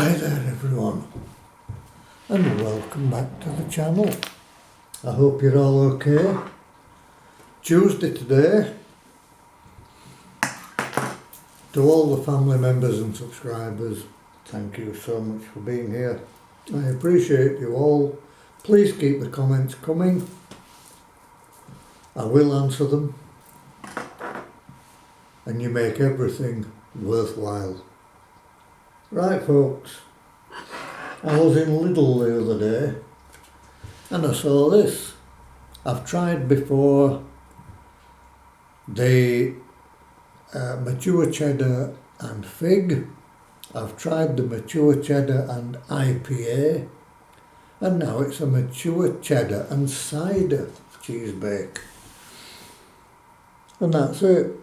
Hi there everyone, and welcome back to the channel. I hope you're all okay. Tuesday today. To all the family members and subscribers, thank you so much for being here. I appreciate you all. Please keep the comments coming. I will answer them, and you make everything worthwhile. Right folks, I was in Lidl the other day and I saw this. I've tried before the mature cheddar and fig. I've tried the mature cheddar and IPA, and now it's a mature cheddar and cider cheese bake. And that's it.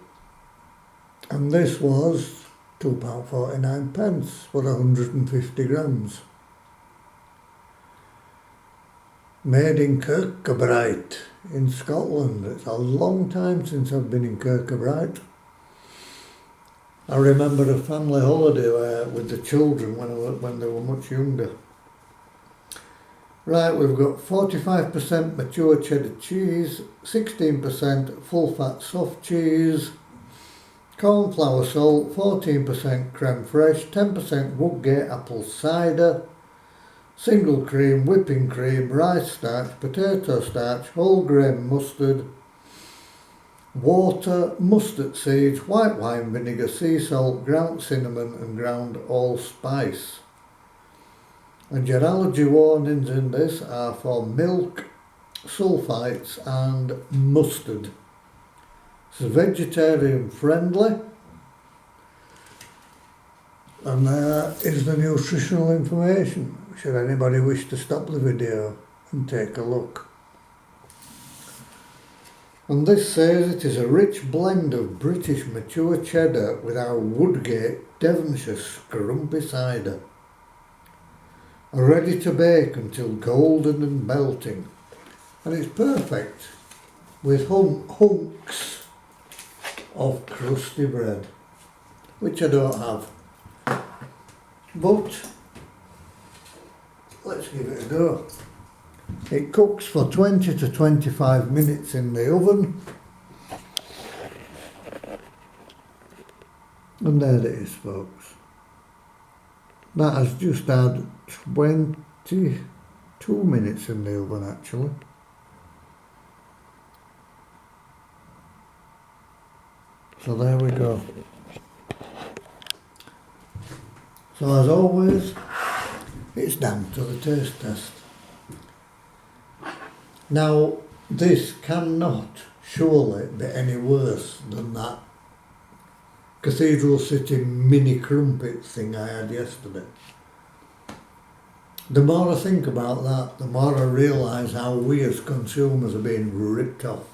And this was £2.49 for 150 grams. Made in Kirkcudbright in Scotland. It's a long time since I've been in Kirkcudbright. I remember a family holiday with the children when they were much younger. Right, we've got 45% mature cheddar cheese, 16% full fat soft cheese, corn flour salt, 14% creme fraiche, 10% Woodgate apple cider, single cream, whipping cream, rice starch, potato starch, whole grain mustard, water, mustard seeds, white wine vinegar, sea salt, ground cinnamon and ground allspice. And your allergy warnings in this are for milk, sulfites and mustard. It's vegetarian friendly, and there is the nutritional information should anybody wish to stop the video and take a look. And this says it is a rich blend of British mature cheddar with our Woodgate Devonshire scrumpy cider, ready to bake until golden and melting, and it's perfect with hunks of crusty bread, which I don't have, but let's give it a go. It cooks for 20 to 25 minutes in the oven, and there it is folks. That has just had 22 minutes in the oven actually. So there we go. So as always, it's down to the taste test. Now, this cannot surely be any worse than that Cathedral City mini crumpet thing I had yesterday. The more I think about that, the more I realise how we as consumers are being ripped off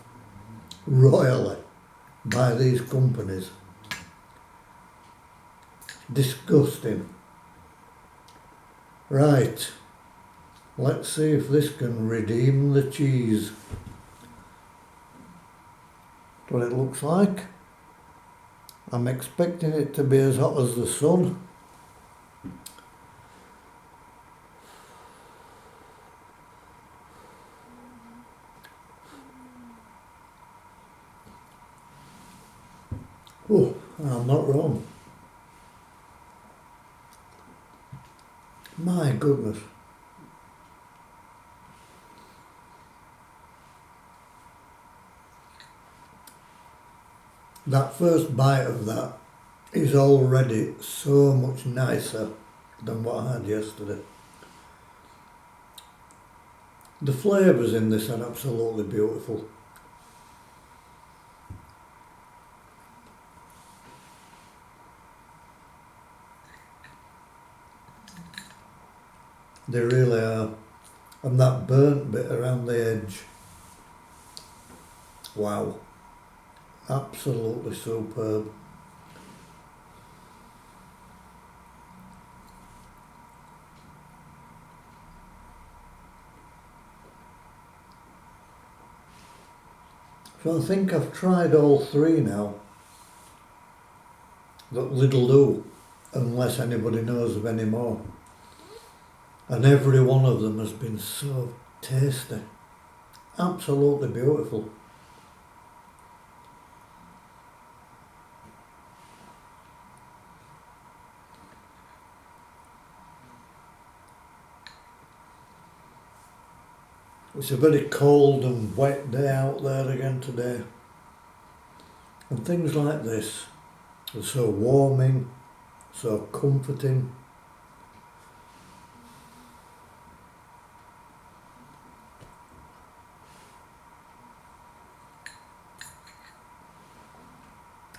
royally by these companies. Disgusting. Right, let's see if this can redeem the cheese. That's what it looks like. I'm expecting it to be as hot as the sun. Oh, I'm not wrong. My goodness. That first bite of that is already so much nicer than what I had yesterday. The flavours in this are absolutely beautiful. They really are. And that burnt bit around the edge. Wow. Absolutely superb. So I think I've tried all three now that Lidl do, unless anybody knows of any more. And every one of them has been so tasty. Absolutely beautiful. It's a very cold and wet day out there again today. And things like this are so warming, so comforting.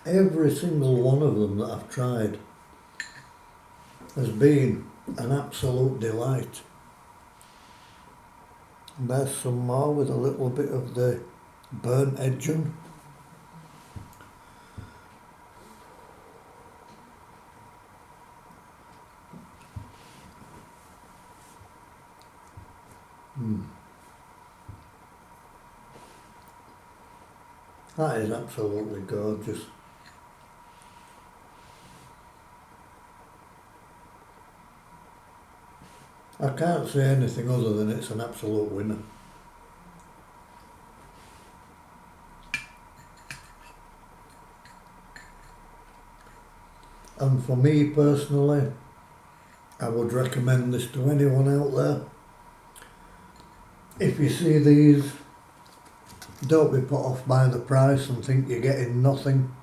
Every single one of them that I've tried has been an absolute delight. And there's some more with a little bit of the burnt edging. That is absolutely gorgeous. I can't say anything other than it's an absolute winner. And for me personally, I would recommend this to anyone out there. If you see these, don't be put off by the price and think you're getting nothing,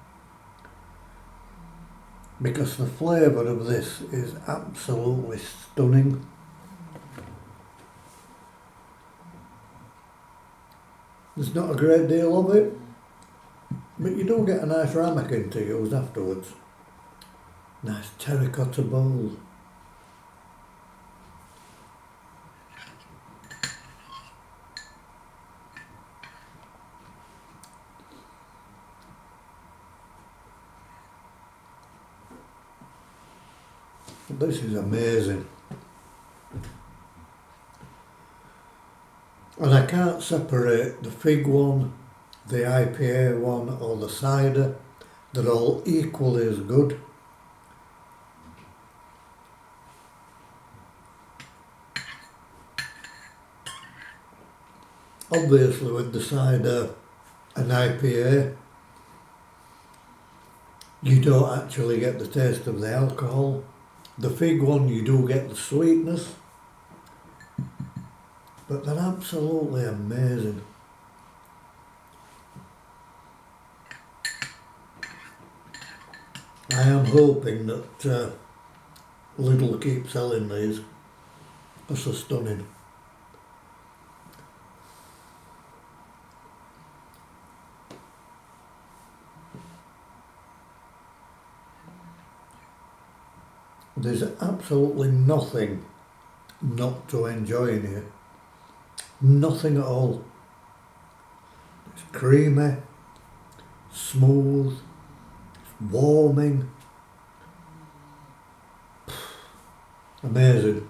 because the flavour of this is absolutely stunning. There's not a great deal of it, but you do get a nice ramekin to use afterwards. Nice terracotta bowl. This is amazing. And I can't separate the fig one, the IPA one or the cider. They're all equally as good. Obviously with the cider and IPA, you don't actually get the taste of the alcohol. The fig one you do get the sweetness, but they're absolutely amazing. I am hoping that Lidl keep selling these. They're so stunning. There's absolutely nothing not to enjoy in here. Nothing at all. It's creamy, smooth, it's warming. Amazing.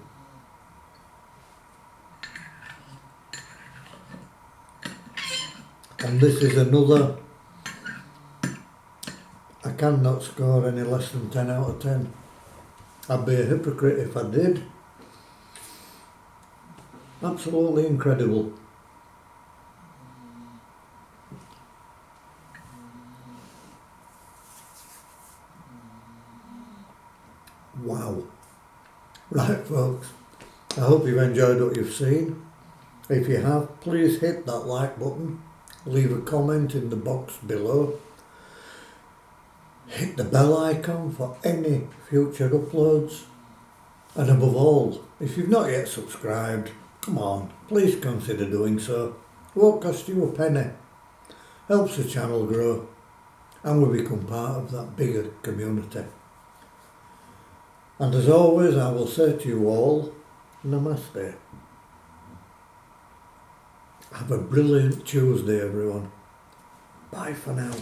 And this is another, I cannot score any less than 10 out of 10. I'd be a hypocrite if I did. Absolutely incredible. Wow. Right folks, I hope you've enjoyed what you've seen. If you have, please hit that like button, leave a comment in the box below. Hit the bell icon for any future uploads. And above all, if you've not yet subscribed, come on, please consider doing so. It won't cost you a penny. Helps the channel grow and we become part of that bigger community. And as always, I will say to you all, Namaste. Have a brilliant Tuesday everyone. Bye for now.